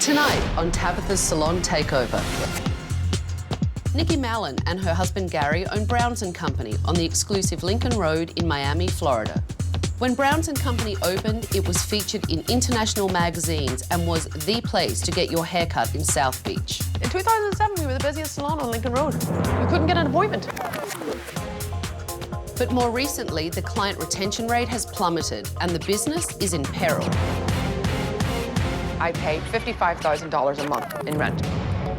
Tonight on Tabatha's Salon Takeover. Nikki Mallon and her husband Gary own Browns & Company on the exclusive Lincoln Road in Miami, Florida. When Browns & Company opened, it was featured in international magazines and was the place to get your haircut in South Beach. In 2007, we were the busiest salon on Lincoln Road. You couldn't get an appointment. But more recently, the client retention rate has plummeted and the business is in peril. I paid $55,000 a month in rent.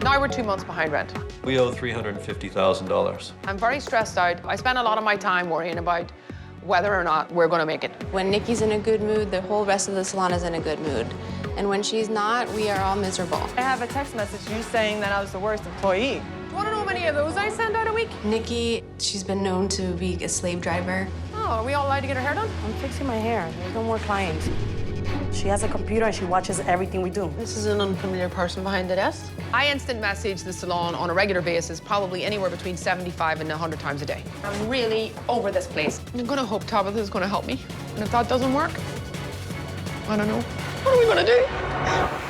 Now we're 2 months behind rent. We owe $350,000. I'm very stressed out. I spend a lot of my time worrying about whether or not we're going to make it. When Nikki's in a good mood, the whole rest of the salon is in a good mood. And when she's not, we are all miserable. I have a text message you saying that I was the worst employee. Do you want to know how many of those I send out a week? Nikki, she's been known to be a slave driver. Oh, are we all allowed to get our hair done? I'm fixing my hair. There's no more clients. She has a computer and she watches everything we do. This is an unfamiliar person behind the desk. I instant message the salon on a regular basis, probably anywhere between 75 and 100 times a day. I'm really over this place. I'm gonna hope Tabatha is gonna help me. And if that doesn't work, I don't know. What are we gonna do?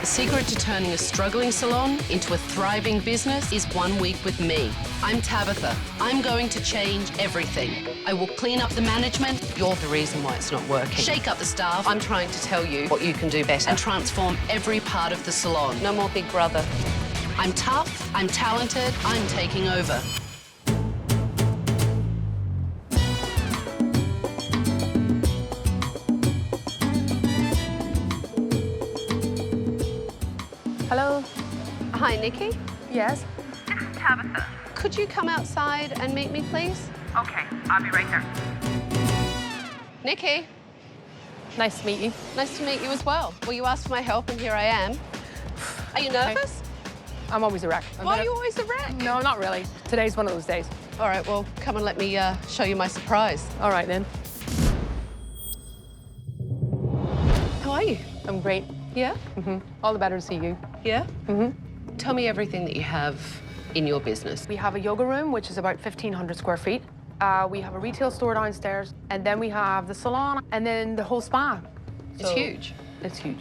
The secret to turning a struggling salon into a thriving business is 1 week with me. I'm Tabatha. I'm going to change everything. I will clean up the management. You're the reason why it's not working. Shake up the staff. I'm trying to tell you what you can do better and transform every part of the salon. No more big brother. I'm tough, I'm talented, I'm taking over. Hello? Hi, Nikki. Yes? This is Tabatha. Could you come outside and meet me, please? Okay, I'll be right there. Nikki, Nice to meet you. nice to meet you as well. Well, you asked for my help and here I am. Are you nervous? I'm always a wreck. Why are you always a wreck? No, not really. Today's one of those days. All right, well, come and let me show you my surprise. All right, then. How are you? I'm great. Yeah? All the better to see you. Yeah? Tell me everything that you have in your business. We have a yoga room, which is about 1,500 square feet. We have a retail store downstairs, and then we have the salon, and then the whole spa. It's huge. It's huge.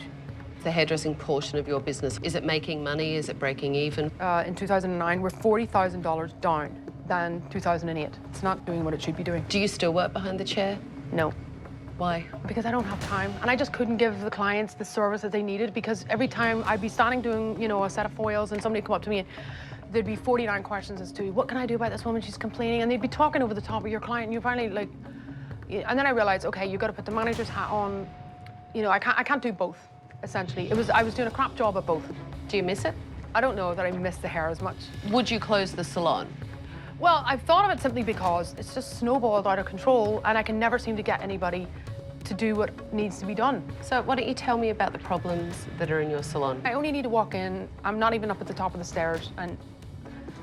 The hairdressing portion of your business, is it making money? Is it breaking even? In 2009, we're $40,000 down than 2008. It's not doing what it should be doing. Do you still work behind the chair? No, Why? because I don't have time, and I just couldn't give the clients the service that they needed, because every time I'd be standing doing, you know, a set of foils, and somebody would come up to me, and there'd be 49 questions as to, what can I do about this woman? She's complaining, and they'd be talking over the top of your client, and you finally, like, and then I realized, okay, you got to put the manager's hat on. You know, I can't do both, essentially. I was doing a crap job at both. Do you miss it? I don't know that I miss the hair as much. Would you close the salon? Well, I've thought of it simply because it's just snowballed out of control, and I can never seem to get anybody to do what needs to be done. So why don't you tell me about the problems that are in your salon? I only need to walk in. I'm not even up at the top of the stairs, and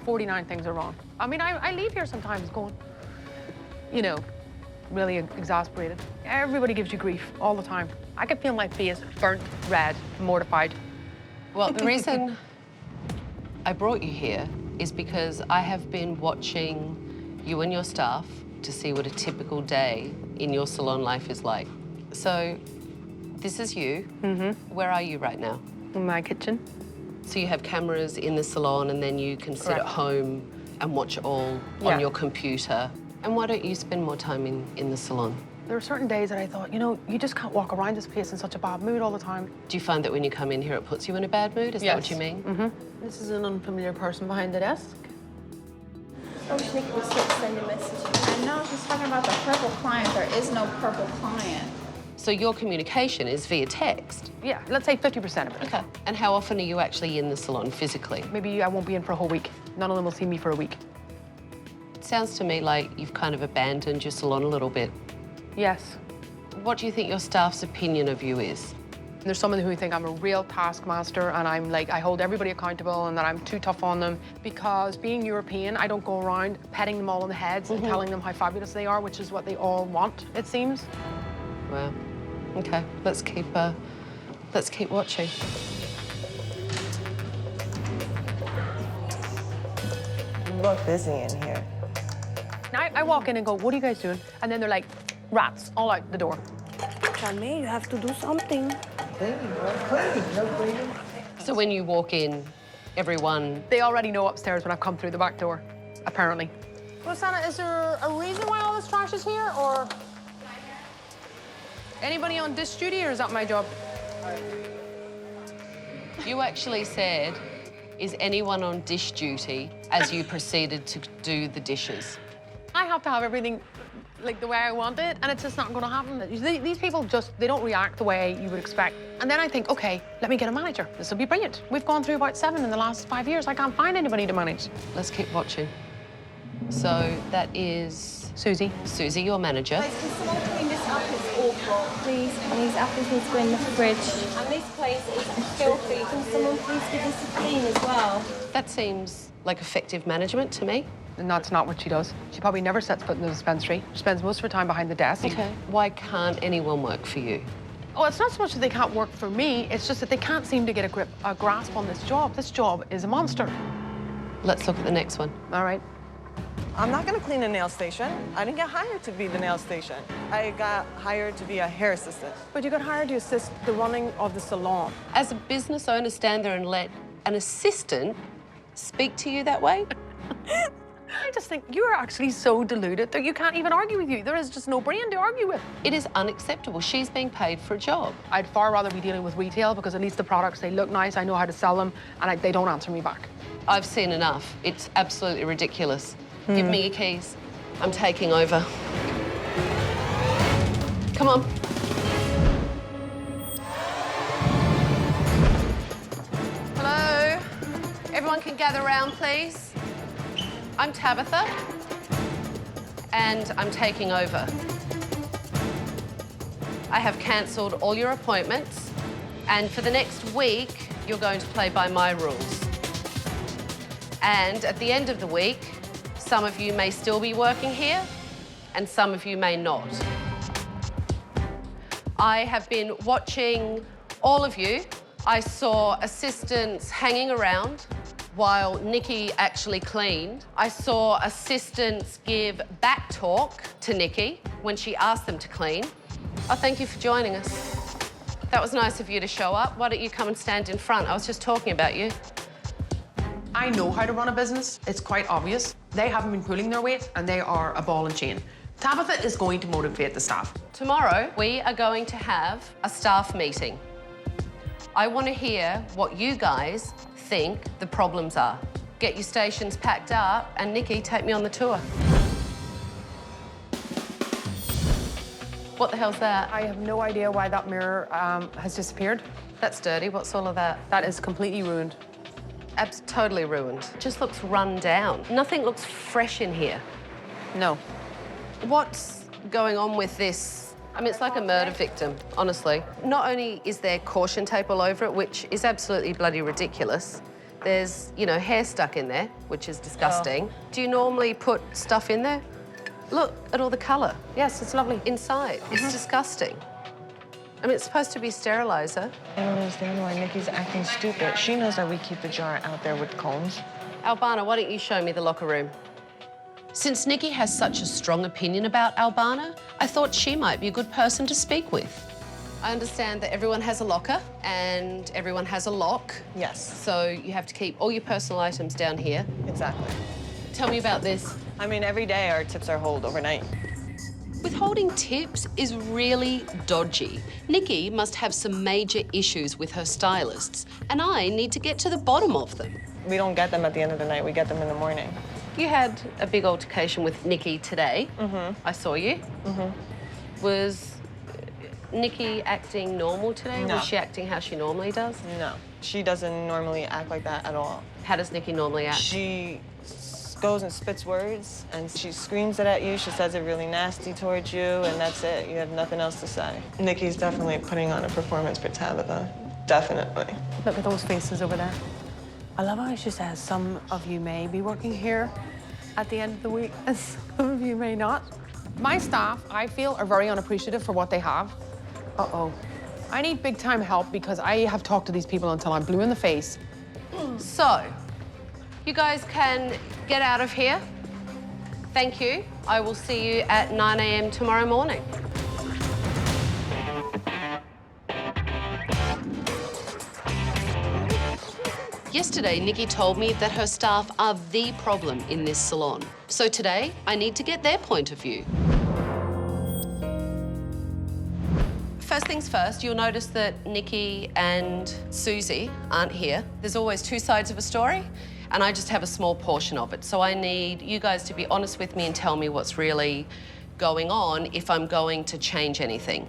49 things are wrong. I mean, I leave here sometimes going, you know, really exasperated. Everybody gives you grief all the time. I can feel my face burnt red, mortified. Well, the reason I brought you here is because I have been watching you and your staff to see what a typical day in your salon life is like. So, this is you. Where are you right now? In my kitchen. So you have cameras in the salon and then you can sit Correct. at home and watch it all Yeah. on your computer. And why don't you spend more time in the salon? There are certain days that I thought, you know, you just can't walk around this place in such a bad mood all the time. Do you find that when you come in here it puts you in a bad mood? Is that what you mean? This is an unfamiliar person behind the desk. Oh, Nikki was sending a message. I know, she's talking about the purple client. There is no purple client. So your communication is via text? Yeah, let's say 50% of it. Okay. And how often are you actually in the salon physically? Maybe I won't be in for a whole week. None of them will see me for a week. It sounds to me like you've kind of abandoned your salon a little bit. Yes. What do you think your staff's opinion of you is? There's someone who think I'm a real taskmaster, and I'm like, I hold everybody accountable, and that I'm too tough on them. Because being European, I don't go around patting them all on the heads and telling them how fabulous they are, which is what they all want, it seems. Well, okay, let's keep watching. You look busy in here. I walk in and go, what are you guys doing? And then they're like, rats, all out the door. Charmaine, you have to do something. office. So when you walk in, everyone... They already know upstairs when I've come through the back door, apparently. Rosanna, is there a reason why all this trash is here, or... Anybody on dish duty, or is that my job? You actually said, is anyone on dish duty, as you proceeded to do the dishes? I have to have everything like the way I want it, and it's just not going to happen. These people just, they don't react the way you would expect. And then I think, okay, let me get a manager. This will be brilliant. We've gone through about 7 in the last 5 years. I can't find anybody to manage. Let's keep watching. So that is... Susie. Susie, your manager. Guys, can someone clean this up? It's awful. Please, and these apples need to go in the fridge. And this place is filthy. Can someone please give this a clean as well? That seems like effective management to me. And that's not what she does. She probably never sets foot in the dispensary. She spends most of her time behind the desk. Okay. Why can't anyone work for you? Oh, it's not so much that they can't work for me, it's just that they can't seem to get a grasp on this job. This job is a monster. Let's look at the next one. All right. I'm not gonna clean the nail station. I didn't get hired to be the nail station. I got hired to be a hair assistant. But you got hired to assist the running of the salon. As a business owner, stand there and let an assistant speak to you that way? I just think you're actually so deluded that you can't even argue with you. There is just no brain to argue with. It is unacceptable. She's being paid for a job. I'd far rather be dealing with retail because at least the products, they look nice, I know how to sell them, and they don't answer me back. I've seen enough. It's absolutely ridiculous. Give me your keys. I'm taking over. Come on. Hello? Everyone can gather around, please. I'm Tabatha, and I'm taking over. I have cancelled all your appointments, and for the next week, you're going to play by my rules. And at the end of the week, some of you may still be working here, and some of you may not. I have been watching all of you. I saw assistants hanging around while Nikki actually cleaned. I saw assistants give back talk to Nikki when she asked them to clean. Oh, thank you for joining us. That was nice of you to show up. Why don't you come and stand in front? I was just talking about you. I know how to run a business. It's quite obvious. They haven't been pulling their weight, and they are a ball and chain. Tabatha is going to motivate the staff. Tomorrow, we are going to have a staff meeting. I want to hear what you guys think the problems are. Get your stations packed up, and Nikki, take me on the tour. What the hell's that? I have no idea why that mirror has disappeared. That's dirty. What's all of that? That is completely ruined. Totally ruined. Just looks run down. Nothing looks fresh in here. No. What's going on with this? I mean, it's like a murder victim, honestly. Not only is there caution tape all over it, which is absolutely bloody ridiculous, there's, you know, hair stuck in there, which is disgusting. Oh. Do you normally put stuff in there? Look at all the colour. Yes, it's lovely. Inside. It's disgusting. I mean, it's supposed to be sterilizer. I don't understand why Nikki's acting stupid. She knows that we keep the jar out there with combs. Albana, why don't you show me the locker room? Since Nikki has such a strong opinion about Albana, I thought she might be a good person to speak with. I understand that everyone has a locker and everyone has a lock. Yes. So you have to keep all your personal items down here. Exactly. Tell me about this. I mean, every day our tips are held overnight. Withholding tips is really dodgy. Nikki must have some major issues with her stylists, and I need to get to the bottom of them. We don't get them at the end of the night, we get them in the morning. You had a big altercation with Nikki today. I saw you. Was Nikki acting normal today? No. Was she acting how she normally does? No, she doesn't normally act like that at all. How does Nikki normally act? She goes and spits words, and she screams it at you. She says it really nasty towards you, and that's it. You have nothing else to say. Nikki's definitely putting on a performance for Tabatha. Definitely. Look at those faces over there. I love how she says some of you may be working here at the end of the week, and some of you may not. My staff, I feel, are very unappreciative for what they have. Uh-oh. I need big-time help because I have talked to these people until I'm blue in the face. So, you guys can get out of here. Thank you. I will see you at 9 a.m. tomorrow morning. Yesterday, Nikki told me that her staff are the problem in this salon. So today, I need to get their point of view. First things first, you'll notice that Nikki and Susie aren't here. There's always two sides of a story, and I just have a small portion of it. So I need you guys to be honest with me and tell me what's really going on if I'm going to change anything.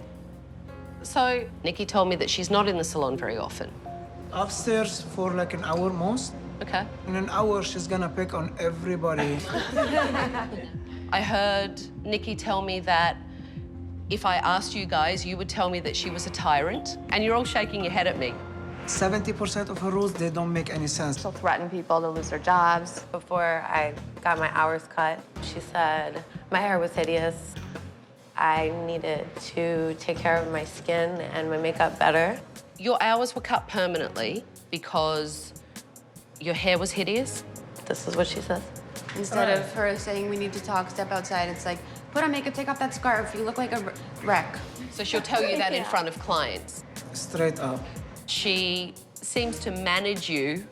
So Nikki told me that she's not in the salon very often. Upstairs for like an hour most. Okay. In an hour, she's gonna pick on everybody. I heard Nikki tell me that if I asked you guys, you would tell me that she was a tyrant, and you're all shaking your head at me. 70% of her rules, they don't make any sense. She'll threaten people to lose their jobs. Before I got my hours cut, she said my hair was hideous. I needed to take care of my skin and my makeup better. Your hours were cut permanently because your hair was hideous? This is what she says. Instead of her saying we need to talk, step outside, it's like, put on makeup, take off that scarf, you look like a wreck. So she'll tell you that in front of clients. Straight up. She seems to manage you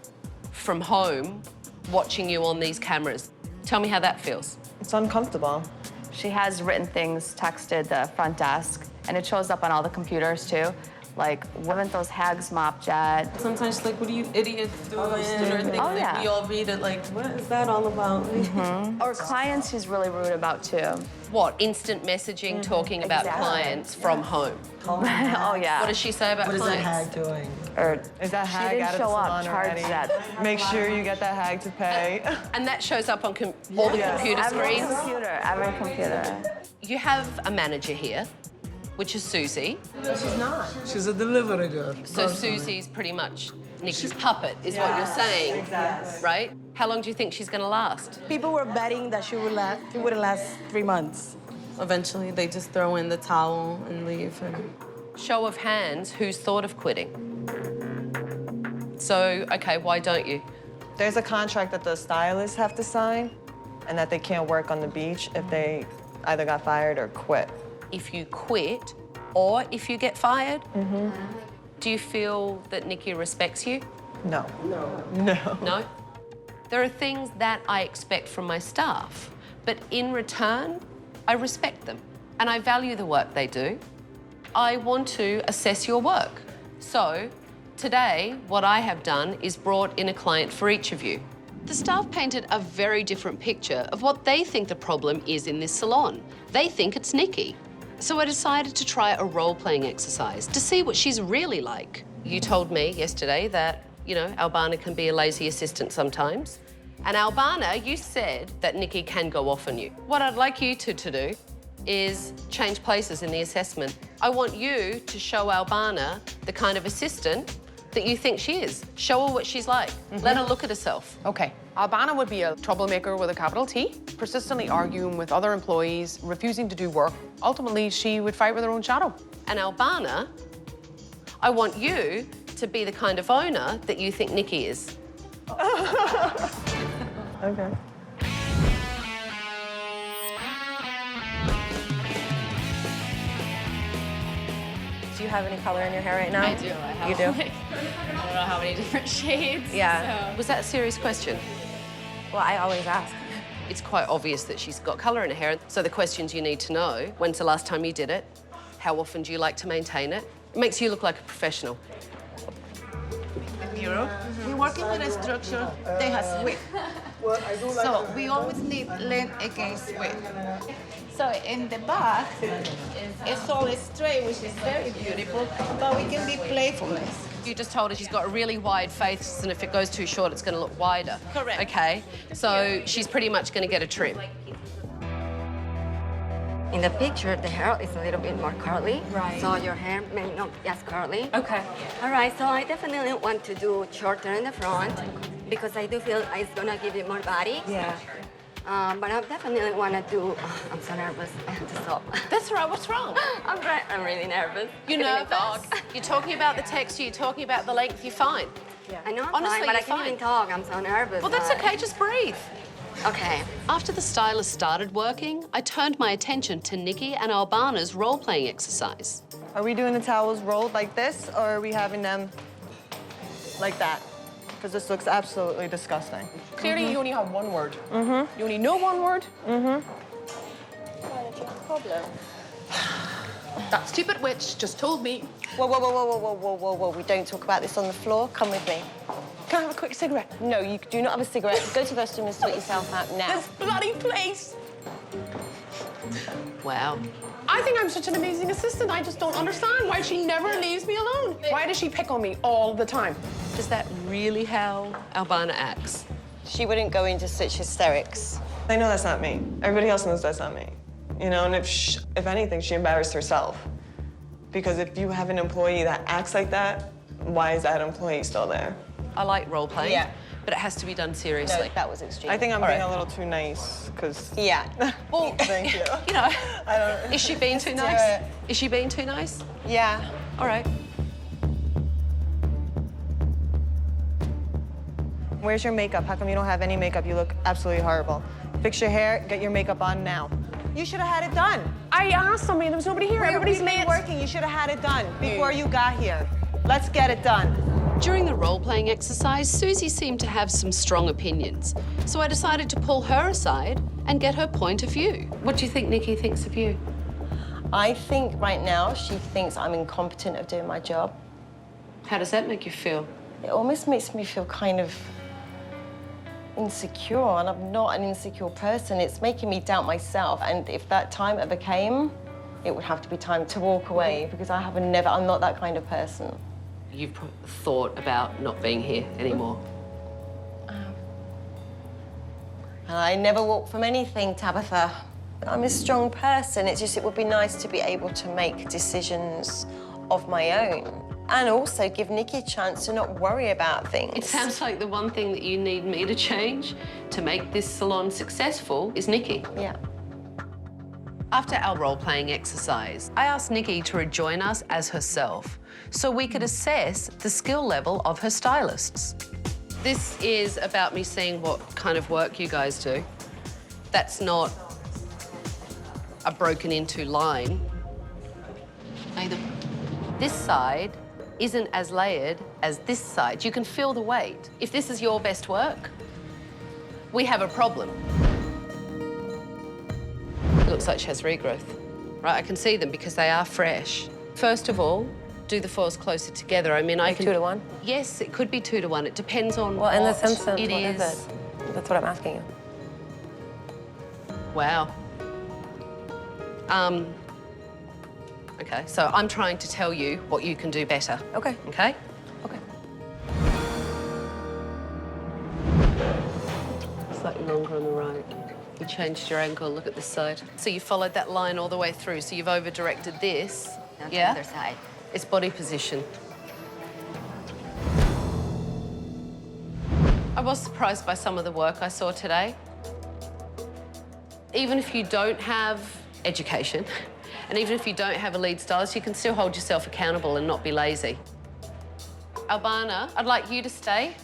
from home, watching you on these cameras. Tell me how that feels. It's uncomfortable. She has written things, texted the front desk, and it shows up on all the computers too. Like, women those hags mop jet. Sometimes she's like, what are you idiots doing? Or things Oh, yeah. like we all read it like, what is that all about? Or clients she's really rude about too. What, instant messaging, talking about clients from home? Oh, yeah. What does she say about clients? What is that hag doing? Or Is that hag didn't out of the show up, salon charge already? that. Make sure you get that hag to pay. And that shows up on all the computer screens? Every computer. You have a manager here, which is Susie. She's a delivery girl. So Susie's pretty much Nikki's puppet, is what you're saying, right? How long do you think she's going to last? People were betting that she would last 3 months. Eventually, they just throw in the towel and leave. Show of hands, who's thought of quitting? So, okay, why don't you? There's a contract that the stylists have to sign and that they can't work on the beach if they either got fired or quit. If you quit or if you get fired, do you feel that Nikki respects you? No. No? There are things that I expect from my staff, but in return, I respect them and I value the work they do. I want to assess your work. So today, what I have done is brought in a client for each of you. The staff painted a very different picture of what they think the problem is in this salon. They think it's Nikki. So I decided to try a role-playing exercise to see what she's really like. You told me yesterday that, you know, Albana can be a lazy assistant sometimes. And Albana, you said that Nikki can go off on you. What I'd like you to do is change places in the assessment. I want you to show Albana the kind of assistant that you think she is. Show her what she's like. Let her look at herself. Okay. Albana would be a troublemaker with a capital T, persistently arguing with other employees, refusing to do work. Ultimately, she would fight with her own shadow. And Albana, I want you to be the kind of owner that you think Nikki is. Okay. Do you have any color in your hair right now? I do. I have You do? like, I don't know how many different shades. Yeah. Was that a serious question? Well, I always ask. It's quite obvious that she's got colour in her hair. So the questions you need to know: when's the last time you did it? How often do you like to maintain it? It makes you look like a professional. Europe, we're working with a structure that has width. So we always need length against width. So in the back, it's all straight, which is very beautiful, but we can be playfulness. You just told her she's got a really wide face, and if it goes too short, it's going to look wider. Correct. Okay, so she's pretty much going to get a trim. In the picture, the hair is a little bit more curly. Right. So your hair may not be as curly. Okay. All right, so I definitely want to do shorter in the front because I do feel it's gonna give it more body. Yeah. But I definitely wanna do, I'm so nervous, I have to stop. That's right, what's wrong? I'm really nervous. You're Can I nervous? talk? You're talking about the texture, you're talking about the length, you're fine. Yeah. I know I'm Honestly, fine, but I you're can't fine. even talk, I'm so nervous. Well, that's okay, just breathe. Okay. After the stylist started working, I turned my attention to Nikki and Albana's role-playing exercise. Are we doing the towels rolled like this, or are we having them like that? because this looks absolutely disgusting. Clearly, you only have one word. You only know one word. Problem. That stupid witch just told me. Whoa, whoa, whoa, whoa, whoa, whoa, whoa, whoa. We don't talk about this on the floor. Come with me. Can I have a quick cigarette? No, you do not have a cigarette. Go to the restroom and sort yourself out now. This bloody place. Wow. I think I'm such an amazing assistant. I just don't understand why she never leaves me alone. Why does she pick on me all the time? Is that really how Albana acts? She wouldn't go into such hysterics. I know that's not me. Everybody else knows that's not me. You know, and if anything, she embarrassed herself. Because if you have an employee that acts like that, why is that employee still there? I like role playing, Yeah. but it has to be done seriously. No, that was extreme. I think I'm being a little too nice, because... Yeah. Well, thank you. You know, I don't... is she being too nice? Is she being too nice? Yeah. All right. Where's your makeup? How come you don't have any makeup? You look absolutely horrible. Fix your hair, get your makeup on now. You should have had it done. I asked somebody, there was nobody here. Everybody's late. Working. You should have had it done before you got here. Let's get it done. During the role-playing exercise, Susie seemed to have some strong opinions. So I decided to pull her aside and get her point of view. What do you think Nikki thinks of you? I think right now she thinks I'm incompetent of doing my job. How does that make you feel? It almost makes me feel kind of insecure, and I'm not an insecure person. It's making me doubt myself, and if that time ever came, it would have to be time to walk away, because I'm not that kind of person. You've thought about not being here anymore. And I never walk from anything, Tabatha. I'm a strong person. It's just, it would be nice to be able to make decisions of my own. And also give Nikki a chance to not worry about things. It sounds like the one thing that you need me to change to make this salon successful is Nikki. Yeah. After our role-playing exercise, I asked Nikki to rejoin us as herself so we could assess the skill level of her stylists. This is about me seeing what kind of work you guys do. That's not a broken into line. Either this side isn't as layered as this side. You can feel the weight. If this is your best work, we have a problem. It looks like she has regrowth, right? I can see them because they are fresh. First of all, do the foils closer together. I mean, I can... 2 to 1? Yes, it could be 2 to 1. It depends on Well, in the sense of it what is. is it? That's what I'm asking you. Wow. Okay, so I'm trying to tell you what you can do better. Okay. Okay? Okay. Slightly longer on the right. You changed your angle, look at this side. So you followed that line all the way through, so you've over-directed this. Now to Yeah? the other side. It's body position. I was surprised by some of the work I saw today. Even if you don't have education, and even if you don't have a lead stylist, you can still hold yourself accountable and not be lazy. Albana, I'd like you to stay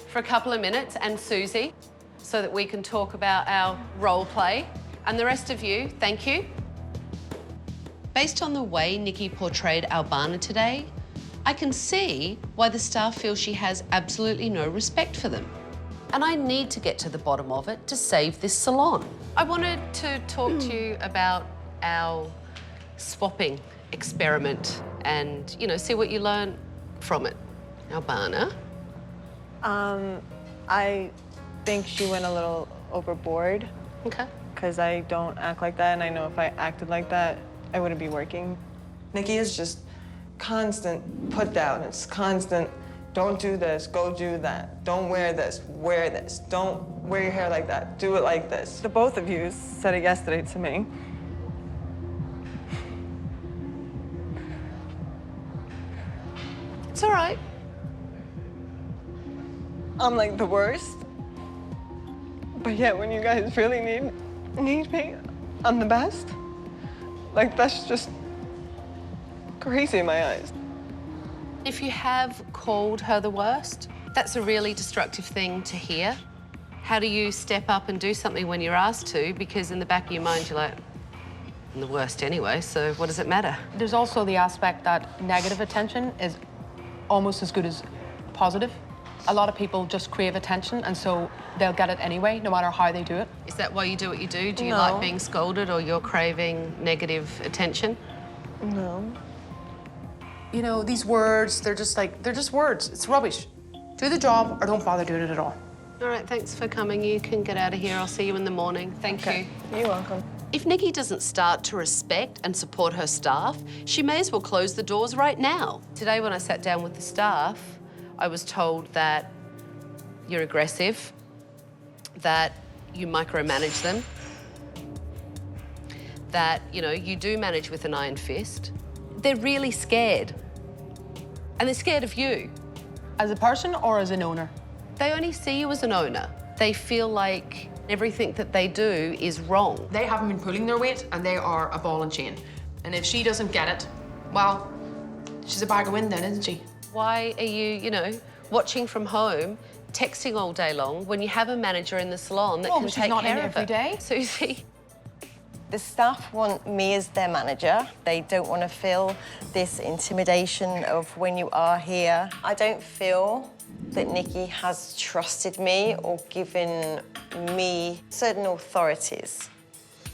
for a couple of minutes, and Susie, so that we can talk about our role play. And the rest of you, thank you. Based on the way Nikki portrayed Albana today, I can see why the staff feel she has absolutely no respect for them. And I need to get to the bottom of it to save this salon. I wanted to talk to you about our swapping experiment and, you know, see what you learn from it. Albana? I think she went a little overboard. Okay. Because I don't act like that, and I know if I acted like that, I wouldn't be working. Nikki is just constant put down. It's constant, don't do this, go do that. Don't wear this, wear this. Don't wear your hair like that, do it like this. The both of you said it yesterday to me. It's all right. I'm like the worst. But yet when you guys really need me, I'm the best. Like, that's just crazy in my eyes. If you have called her the worst, that's a really destructive thing to hear. How do you step up and do something when you're asked to? Because in the back of your mind, you're like, I'm the worst anyway, so what does it matter? There's also the aspect that negative attention is almost as good as positive. A lot of people just crave attention, and so they'll get it anyway, no matter how they do it. Is that why you do what you do? Do you No. like being scolded, or you're craving negative attention? No. You know, these words, they're just words. It's rubbish. Do the job or don't bother doing it at all. All right, thanks for coming. You can get out of here. I'll see you in the morning. Thank you. You're welcome. If Nikki doesn't start to respect and support her staff, she may as well close the doors right now. Today, when I sat down with the staff, I was told that you're aggressive, that you micromanage them, that, you know, you do manage with an iron fist. They're really scared. And they're scared of you. As a person or as an owner? They only see you as an owner. They feel like everything that they do is wrong. They haven't been pulling their weight, and they are a ball and chain. And if she doesn't get it, well, she's a bag of wind then, isn't she? Why are you, you know, watching from home, texting all day long when you have a manager in the salon that can but she's take not in care it of every it? day. Susie. The staff want me as their manager. They don't want to feel this intimidation of when you are here. I don't feel that Nikki has trusted me or given me certain authorities,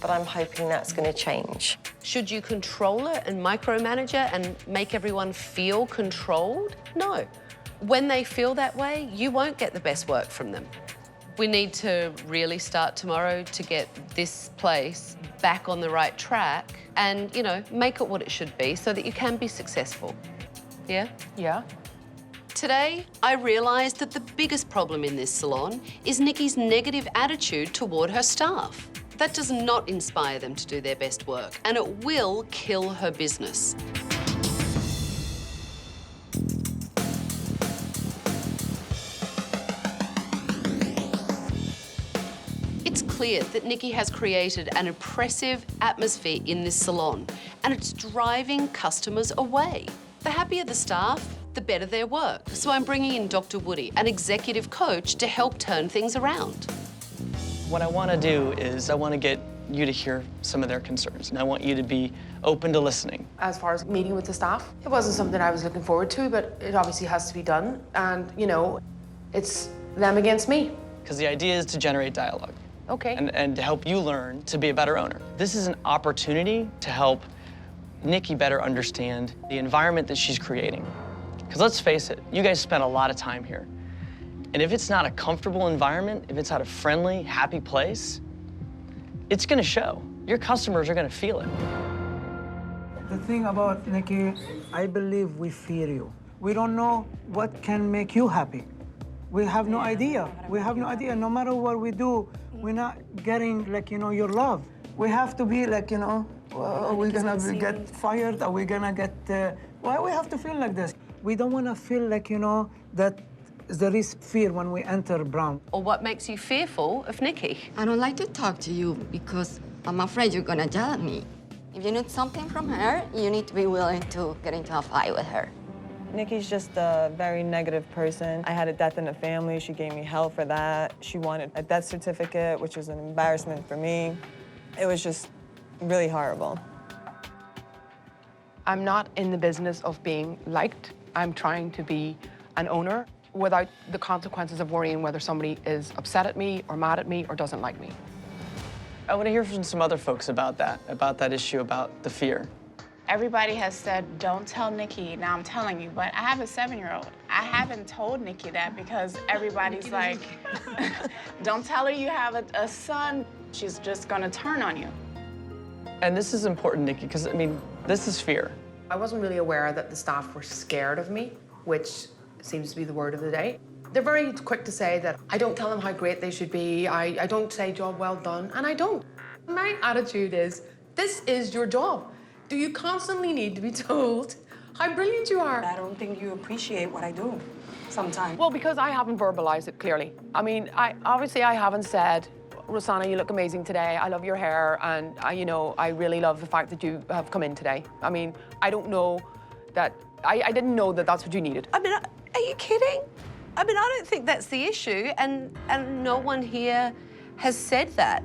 but I'm hoping that's going to change. Should you control it and micromanage it and make everyone feel controlled? No. When they feel that way, you won't get the best work from them. We need to really start tomorrow to get this place back on the right track and, you know, make it what it should be so that you can be successful. Yeah? Yeah. Today, I realised that the biggest problem in this salon is Nikki's negative attitude toward her staff. That does not inspire them to do their best work, and it will kill her business. It's clear that Nikki has created an oppressive atmosphere in this salon, and it's driving customers away. The happier the staff, the better their work. So I'm bringing in Dr. Woody, an executive coach, to help turn things around. What I want to do is I want to get you to hear some of their concerns, and I want you to be open to listening. As far as meeting with the staff, it wasn't something I was looking forward to, but it obviously has to be done. And, you know, it's them against me. Because the idea is to generate dialogue. Okay. And to help you learn to be a better owner. This is an opportunity to help Nikki better understand the environment that she's creating. Because let's face it, you guys spend a lot of time here. And if it's not a comfortable environment, if it's not a friendly, happy place, it's gonna show. Your customers are gonna feel it. The thing about Nikki, I believe we fear you. We don't know what can make you happy. We have no idea. We have no idea. No matter what we do, we're not getting, like, you know, your love. We have to be like, you know, are we gonna get fired? Are we gonna get, why we have to feel like this? We don't wanna feel like, you know, that there is fear when we enter Brown. Or what makes you fearful of Nikki? I don't like to talk to you because I'm afraid you're gonna yell at me. If you need something from her, you need to be willing to get into a fight with her. Nikki's just a very negative person. I had a death in the family. She gave me hell for that. She wanted a death certificate, which was an embarrassment for me. It was just really horrible. I'm not in the business of being liked. I'm trying to be an owner without the consequences of worrying whether somebody is upset at me or mad at me or doesn't like me. I want to hear from some other folks about that issue, about the fear. Everybody has said, don't tell Nikki. Now I'm telling you, but I have a 7-year-old. I haven't told Nikki that because everybody's like, don't tell her you have a son. She's just gonna turn on you. And this is important, Nikki, because, I mean, this is fear. I wasn't really aware that the staff were scared of me, which seems to be the word of the day. They're very quick to say that I don't tell them how great they should be. I don't say job well done, and I don't. My attitude is, this is your job. Do you constantly need to be told how brilliant you are? I don't think you appreciate what I do sometimes. Well, because I haven't verbalized it clearly. I mean, obviously I haven't said, Rosanna, you look amazing today. I love your hair, and you know, I really love the fact that you have come in today. I mean, I don't know that, I didn't know that that's what you needed. I mean, are you kidding? I mean, I don't think that's the issue, and no one here has said that.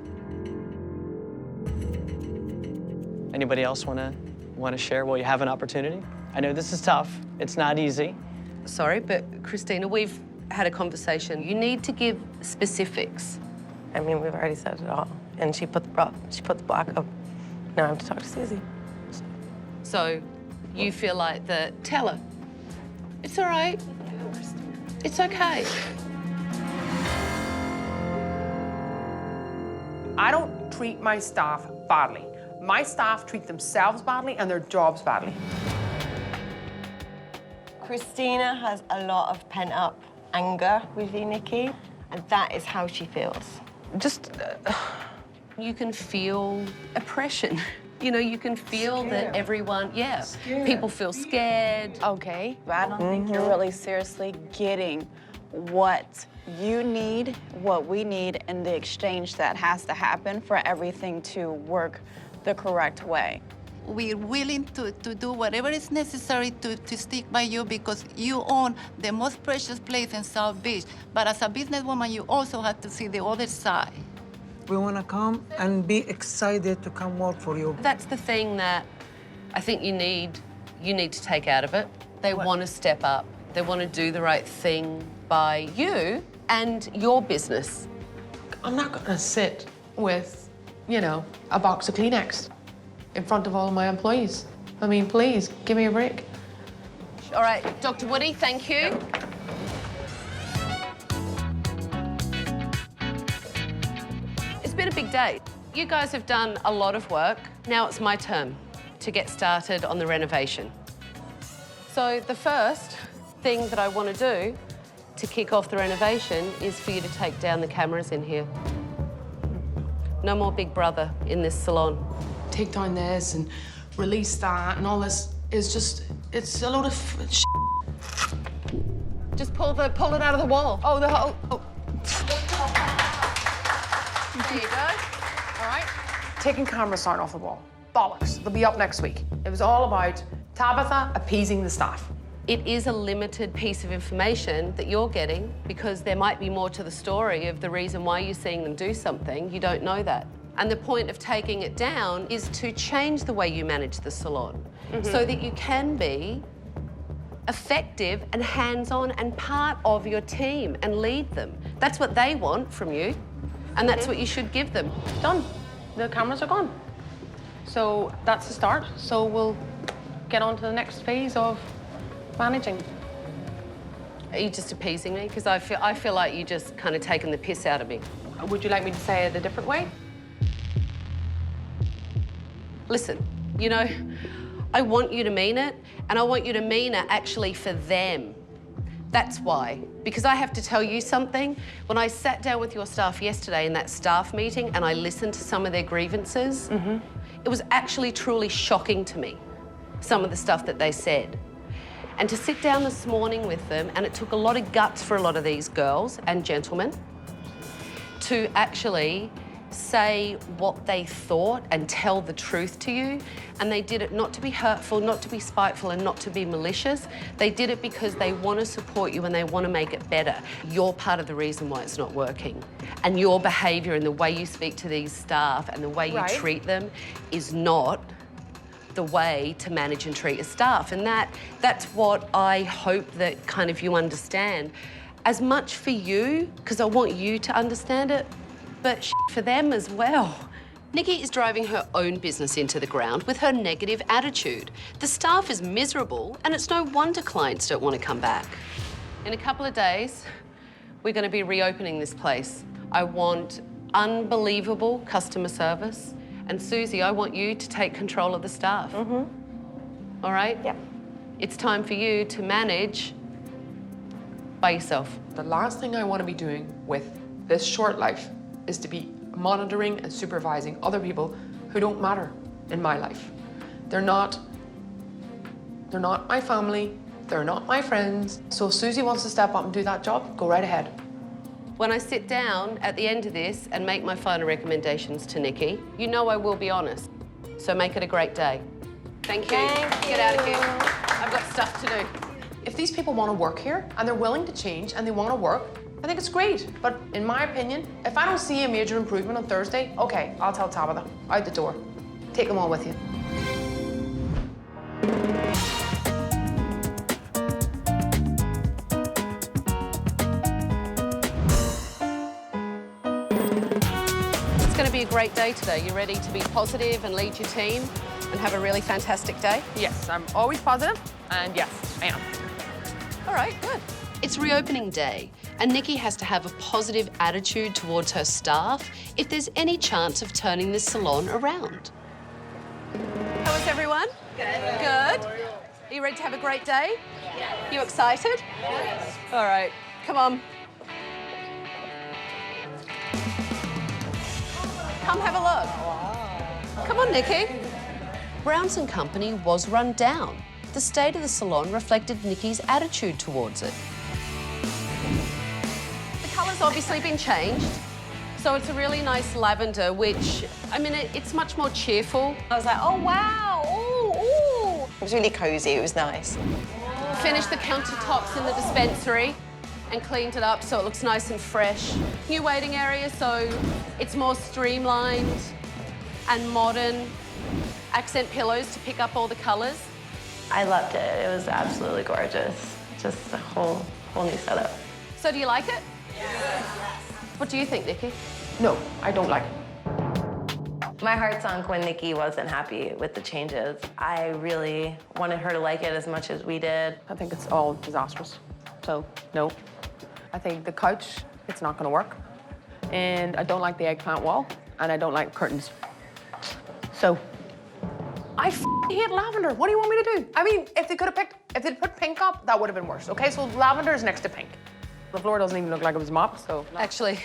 Anybody else want to share while you have an opportunity? I know this is tough. It's not easy. Sorry, but Christina, we've had a conversation. You need to give specifics. I mean, we've already said it all. And she put the block up. Now I have to talk to Susie. So you feel like tell her, it's all right. It's okay. I don't treat my staff badly. My staff treat themselves badly and their jobs badly. Christina has a lot of pent-up anger with you, Nikki, and that is how she feels. Just, you can feel oppression. You know, you can feel that everyone, people feel scared. Okay. But I don't think you're really seriously getting what you need, what we need, and the exchange that has to happen for everything to work the correct way. We're willing to do whatever is necessary to stick by you because you own the most precious place in South Beach. But as a businesswoman, you also have to see the other side. We want to come and be excited to come work for you. That's the thing that I think you need to take out of it. They want to step up. They want to do the right thing by you and your business. I'm not gonna sit with, you know, a box of Kleenex in front of all of my employees. I mean, please, give me a break. All right, Dr. Woody, thank you. It's been a big day. You guys have done a lot of work. Now it's my turn to get started on the renovation. So the first thing that I want to do to kick off the renovation is for you to take down the cameras in here. No more Big Brother in this salon. Take down this and release that and all this is just, it's a load of shit. Just pull it out of the wall. Oh, the whole, There you go. All right. Taking cameras down off the wall. Bollocks. They'll be up next week. It was all about Tabatha appeasing the staff. It is a limited piece of information that you're getting because there might be more to the story of the reason why you're seeing them do something. You don't know that. And the point of taking it down is to change the way you manage the salon so that you can be effective and hands-on and part of your team and lead them. That's what they want from you, and that's what you should give them. Done. The cameras are gone. So that's the start. So we'll get on to the next phase of managing. Are you just appeasing me? Because I feel like you just kind of taken the piss out of me. Would you like me to say it a different way? Listen, you know, I want you to mean it, and I want you to mean it actually for them. That's why. Because I have to tell you something. When I sat down with your staff yesterday in that staff meeting and I listened to some of their grievances, it was actually truly shocking to me, some of the stuff that they said. And to sit down this morning with them, and it took a lot of guts for a lot of these girls and gentlemen to actually say what they thought and tell the truth to you. And they did it not to be hurtful, not to be spiteful, and not to be malicious. They did it because they want to support you and they want to make it better. You're part of the reason why it's not working. And your behaviour and the way you speak to these staff and the way you treat them is not the way to manage and treat a staff. And that's what I hope that kind of you understand. As much for you, because I want you to understand it, but for them as well. Nikki is driving her own business into the ground with her negative attitude. The staff is miserable, and it's no wonder clients don't want to come back. In a couple of days, we're going to be reopening this place. I want unbelievable customer service. And Susie, I want you to take control of the staff. All right? Yep. It's time for you to manage by yourself. The last thing I want to be doing with this short life is to be monitoring and supervising other people who don't matter in my life. They're not my family, they're not my friends. So if Susie wants to step up and do that job, go right ahead. When I sit down at the end of this and make my final recommendations to Nikki, you know I will be honest. So make it a great day. Thank you. Get out of here. I've got stuff to do. If these people want to work here and they're willing to change and they want to work, I think it's great. But in my opinion, if I don't see a major improvement on Thursday, okay, I'll tell Tabatha, out the door. Take them all with you. It's going to be a great day today. You ready to be positive and lead your team and have a really fantastic day? Yes, I'm always positive, and yes, I am. All right, good. It's reopening day, and Nikki has to have a positive attitude towards her staff if there's any chance of turning this salon around. How is everyone? Good. Good. Are you ready to have a great day? Yes. You excited? Yes. All right, come on. Come have a look. Come on, Nikki. Brown's & Company was run down. The state of the salon reflected Nikki's attitude towards it. The colour's obviously been changed. So it's a really nice lavender, which, I mean, it's much more cheerful. I was like, oh, wow, ooh, ooh. It was really cozy, it was nice. Finished the countertops in the dispensary and cleaned it up so it looks nice and fresh. New waiting area, so it's more streamlined and modern. Accent pillows to pick up all the colours. I loved it. It was absolutely gorgeous. Just a whole new setup. So do you like it? Yes. What do you think, Nikki? No, I don't like it. My heart sunk when Nikki wasn't happy with the changes. I really wanted her to like it as much as we did. I think it's all disastrous. So, no. I think the couch, it's not going to work. And I don't like the eggplant wall, and I don't like curtains. So, I hate lavender. What do you want me to do? I mean, if they'd put pink up, that would have been worse, okay? So lavender is next to pink. The floor doesn't even look like it was mopped, so. Actually,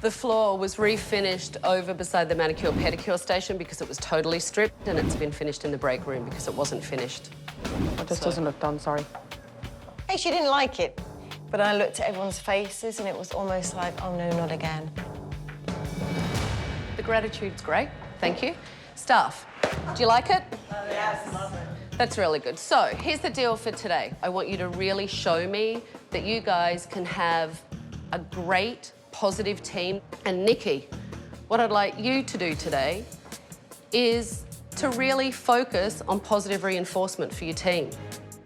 the floor was refinished over beside the manicure pedicure station because it was totally stripped, and it's been finished in the break room because it wasn't finished. It just doesn't look done, sorry. Hey, she didn't like it. But I looked at everyone's faces and it was almost like, oh no, not again. The gratitude's great, thank you. Staff, do you like it? Yes. Love it. That's really good. So here's the deal for today. I want you to really show me that you guys can have a great, positive team. And Nikki, what I'd like you to do today is to really focus on positive reinforcement for your team.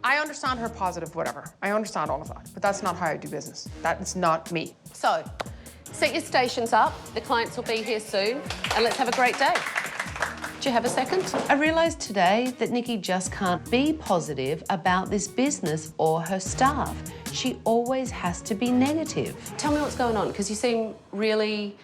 I understand her positive whatever. I understand all of that, but that's not how I do business. That is not me. So, set your stations up. The clients will be here soon, and let's have a great day. Do you have a second? I realised today that Nikki just can't be positive about this business or her staff. She always has to be negative. Tell me what's going on, because you seem really,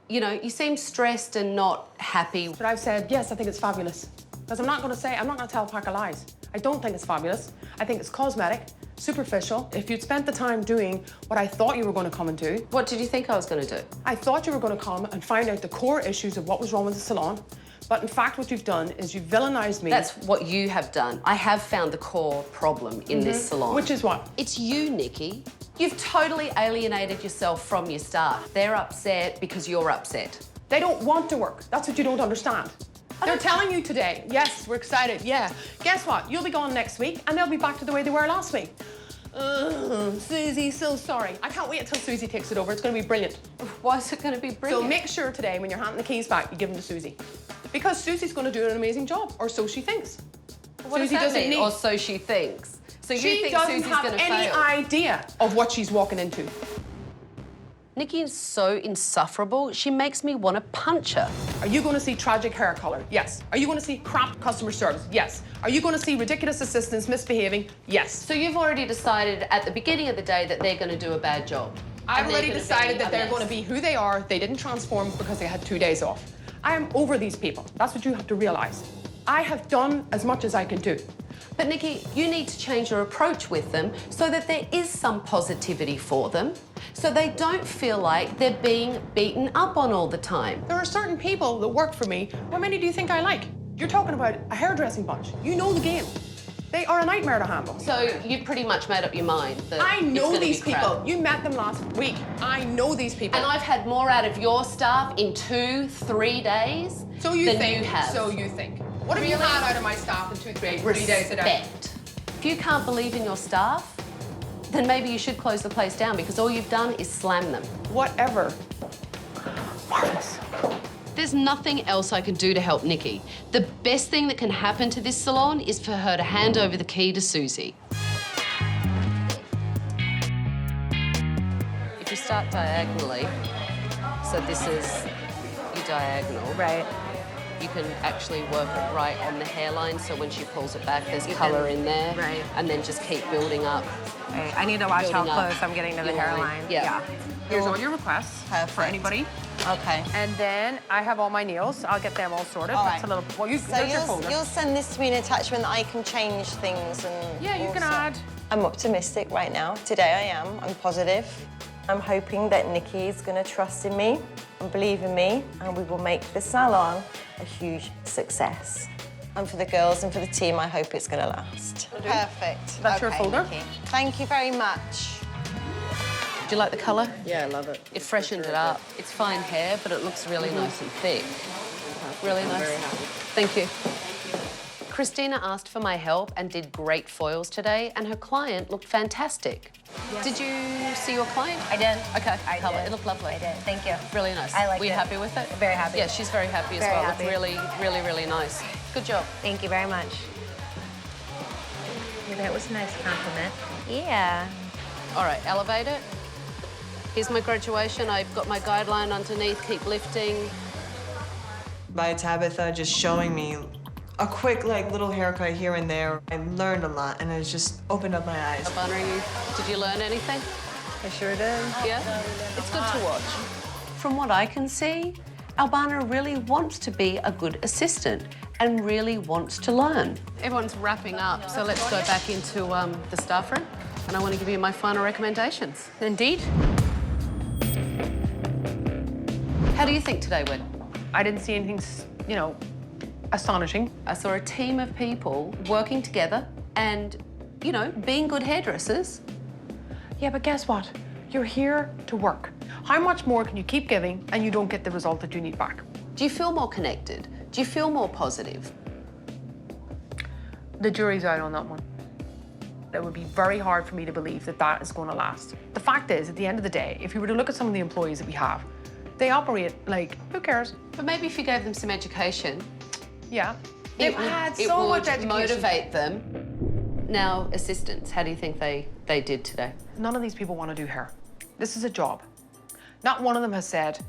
you know, you seem stressed and not happy. But I've said, yes, I think it's fabulous. Because I'm not going to tell a pack of lies. I don't think it's fabulous. I think it's cosmetic, superficial. If you'd spent the time doing what I thought you were going to come and do. What did you think I was going to do? I thought you were going to come and find out the core issues of what was wrong with the salon. But in fact, what you've done is you've villainized me. That's what you have done. I have found the core problem in this salon. Which is what? It's you, Nikki. You've totally alienated yourself from your staff. They're upset because you're upset. They don't want to work. That's what you don't understand. They're telling you today, yes, we're excited, yeah. Guess what? You'll be gone next week, and they'll be back to the way they were last week. Susie, so sorry. I can't wait until Susie takes it over. It's going to be brilliant. Why is it going to be brilliant? So make sure today, when you're handing the keys back, you give them to Susie. Because Susie's going to do an amazing job, or so she thinks. What Susie does that mean? Or so she thinks. So you think Susie's going to fail? She doesn't have any idea of what she's walking into. Nikki is so insufferable, she makes me want to punch her. Are you going to see tragic hair colour? Yes. Are you going to see crap customer service? Yes. Are you going to see ridiculous assistants misbehaving? Yes. So you've already decided at the beginning of the day that they're going to do a bad job? I've already decided that they're going to be who they are. They didn't transform because they had 2 days off. I am over these people. That's what you have to realise. I have done as much as I can do. But Nikki, you need to change your approach with them so that there is some positivity for them, so they don't feel like they're being beaten up on all the time. There are certain people that work for me. How many do you think I like? You're talking about a hairdressing bunch. You know the game. They are a nightmare to handle. So you've pretty much made up your mind that I know it's these people. You met them last week. I know these people. And I've had more out of your staff in 2-3 days so you than think, you have. So you think. What have you had out of my staff in 3 days a day? If you can't believe in your staff, then maybe you should close the place down because all you've done is slam them. Whatever. Marvelous. There's nothing else I can do to help Nikki. The best thing that can happen to this salon is for her to hand over the key to Susie. If you start diagonally, so this is your diagonal. Right. You can actually work it right on the hairline, so when she pulls it back, there's colour in there. Right. And then just keep building up. Right. I need to watch how Building up close I'm getting to the your line. hairline. Yeah. Here's all your requests for anybody. Okay. And then I have all my nails. I'll get them all sorted. All That's right. a little. Well, So there's your folder. you'll send this to me an attachment that I can change things and. Yeah, you can also- add. I'm optimistic right now. Today I am. I'm positive. I'm hoping that Nikki is going to trust in me and believe in me, and we will make the salon a huge success. And for the girls and for the team, I hope it's going to last. Perfect. That's your folder. Nikki. Thank you very much. Do you like the colour? Yeah, I love it. It freshened it up. It's fine hair, but it looks really nice and thick. Really nice. very happy. Thank you. Christina asked for my help and did great foils today, and her client looked fantastic. Yes. Did you see your client? I did. Okay, I colour. did. It looked lovely. I did. Thank you. Really nice. I liked Were you it. happy with it? Very happy. Yeah, she's very happy as Very well. happy. Looked really, really, really nice. Good job. Thank you very much. Yeah, that was a nice compliment. Yeah. All right, elevate it. Here's my graduation. I've got my guideline underneath. Keep lifting. By Tabatha just showing me a quick, like, little haircut here and there, I learned a lot, and it's just opened up my eyes. Albana, did you learn anything? I sure did. Yeah? It's good to watch. From what I can see, Albana really wants to be a good assistant and really wants to learn. Everyone's wrapping up, so let's go back into the staff room, and I want to give you my final recommendations. Indeed. How do you think today went? I didn't see anything, you know, astonishing. I saw a team of people working together and, you know, being good hairdressers. Yeah, but guess what? You're here to work. How much more can you keep giving and you don't get the result that you need back? Do you feel more connected? Do you feel more positive? The jury's out on that one. It would be very hard for me to believe that that is going to last. The fact is, at the end of the day, if you were to look at some of the employees that we have, they operate like, who cares? But maybe if you gave them some education. Yeah. They've had so much education. Motivate them. Now, assistants, how do you think they did today? None of these people want to do hair. This is a job. Not one of them has said,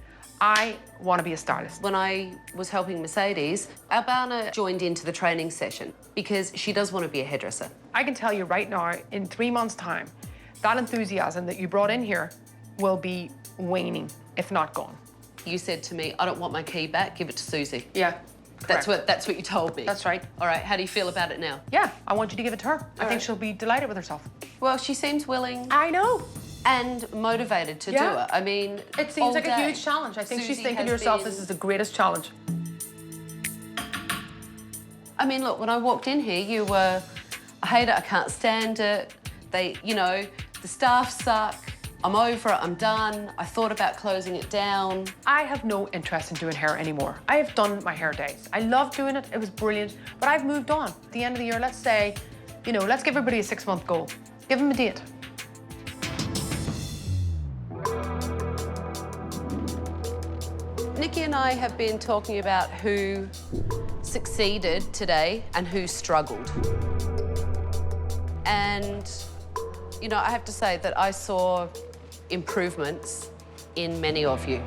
I want to be a stylist. When I was helping Mercedes, Albana joined into the training session because she does want to be a hairdresser. I can tell you right now, in 3 months' time, that enthusiasm that you brought in here will be waning, if not gone. You said to me, I don't want my key back, give it to Susie. Yeah. That's what you told me. That's right. All right, how do you feel about it now? Yeah, I want you to give it to her. I think she'll be delighted with herself. Well, she seems willing. I know. And motivated to do it. I mean, it seems like a huge challenge. I think she's thinking to herself, this is the greatest challenge. I mean, look, when I walked in here, you were, I hate it, I can't stand it. They, you know, the staff suck. I'm over it, I'm done. I thought about closing it down. I have no interest in doing hair anymore. I have done my hair days. I loved doing it, it was brilliant, but I've moved on. At the end of the year, let's say, you know, let's give everybody a 6-month goal. Give them a date. Nikki and I have been talking about who succeeded today and who struggled. And, you know, I have to say that I saw improvements in many of you.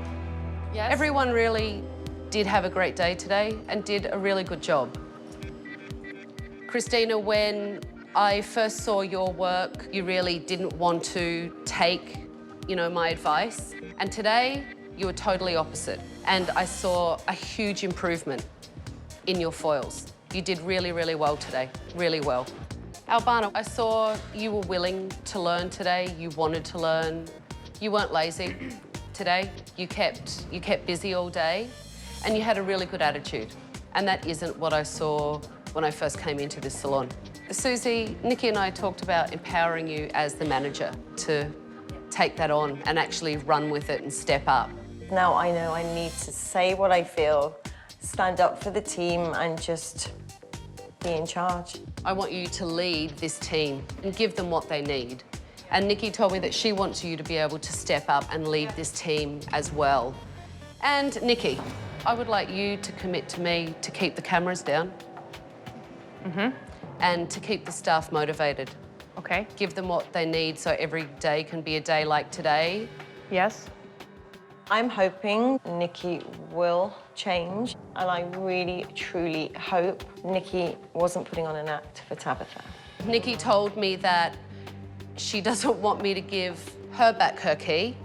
Yes. Everyone really did have a great day today and did a really good job. Christina, when I first saw your work, you really didn't want to take, you know, my advice. And today, you were totally opposite. And I saw a huge improvement in your foils. You did really, really well today, really well. Albana, I saw you were willing to learn today. You wanted to learn. You weren't lazy today. You kept busy all day, and you had a really good attitude. And that isn't what I saw when I first came into this salon. Susie, Nikki and I talked about empowering you as the manager to take that on and actually run with it and step up. Now I know I need to say what I feel, stand up for the team, and just be in charge. I want you to lead this team and give them what they need. And Nikki told me that she wants you to be able to step up and lead this team as well. And Nikki, I would like you to commit to me to keep the cameras down. And to keep the staff motivated. Okay. Give them what they need so every day can be a day like today. Yes. I'm hoping Nikki will change, and I really, truly hope Nikki wasn't putting on an act for Tabatha. Nikki told me that she doesn't want me to give her back her key.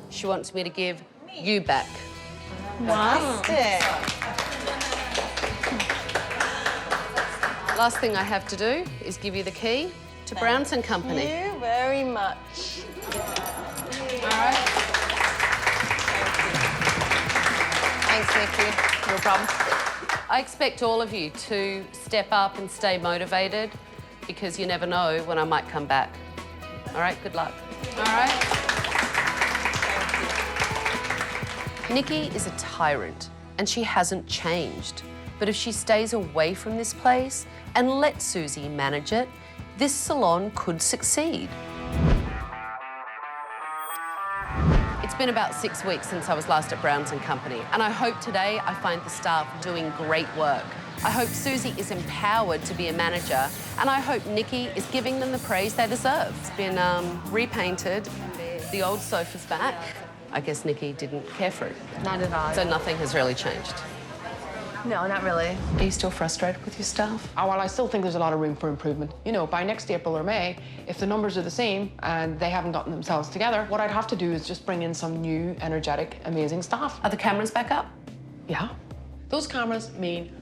She wants me to give you back. Fantastic. Last thing I have to do is give you the key to Browns and Company. Thank you very much. All right. Thanks, Nikki. No problem. I expect all of you to step up and stay motivated because you never know when I might come back. All right, good luck. All right. Nikki is a tyrant and she hasn't changed. But if she stays away from this place and lets Susie manage it, this salon could succeed. It's been about 6 weeks since I was last at Browns and Company, and I hope today I find the staff doing great work. I hope Susie is empowered to be a manager, and I hope Nikki is giving them the praise they deserve. It's been repainted. The old sofa's back. I guess Nikki didn't care for it. Not at all. So nothing has really changed. No, not really. Are you still frustrated with your staff? Oh, well, I still think there's a lot of room for improvement. You know, by next April or May, if the numbers are the same and they haven't gotten themselves together, what I'd have to do is just bring in some new, energetic, amazing staff. Are the cameras back up? Yeah. Those cameras mean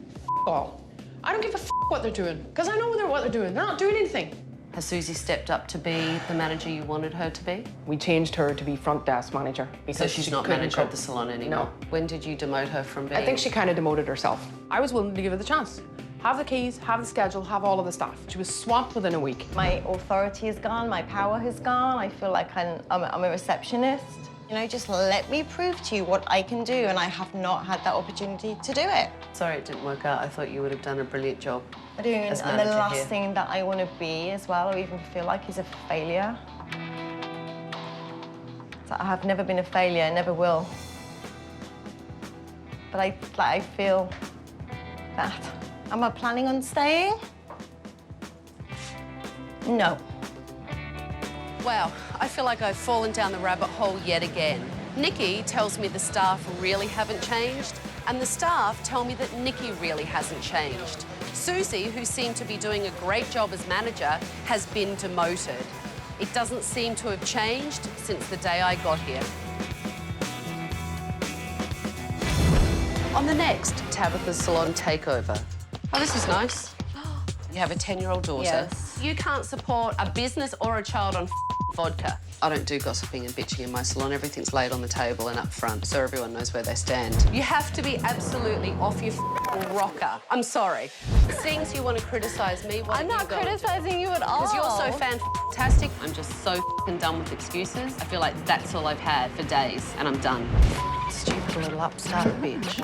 all. I don't give a what they're doing, because I know what they're doing. They're not doing anything. Has Susie stepped up to be the manager you wanted her to be? We changed her to be front desk manager. So she's not manager at the salon anymore? No. When did you demote her from being? I think she kind of demoted herself. I was willing to give her the chance. Have the keys, have the schedule, have all of the staff. She was swamped within a week. My authority is gone, my power has gone. I feel like I'm a receptionist. You know, just let me prove to you what I can do, and I have not had that opportunity to do it. Sorry it didn't work out. I thought you would have done a brilliant job. I do, and as the manager last here. thing that I want to be as well, or even feel like, is a failure. So I have never been a failure, never will. But I feel that. Am I planning on staying? No. Wow, I feel like I've fallen down the rabbit hole yet again. Nikki tells me the staff really haven't changed, and the staff tell me that Nikki really hasn't changed. Susie, who seemed to be doing a great job as manager, has been demoted. It doesn't seem to have changed since the day I got here. On the next Tabatha's Salon Takeover. Oh, this is nice. You have a 10-year-old daughter. Yes. You can't support a business or a child on vodka. I don't do gossiping and bitching in my salon. Everything's laid on the table and up front, so everyone knows where they stand. You have to be absolutely off your rocker. I'm sorry. Seeing as you want to criticise me, I'm not criticizing you at all. Because you're so fantastic. I'm just so done with excuses. I feel like that's all I've had for days, and I'm done. Stupid little upstart bitch.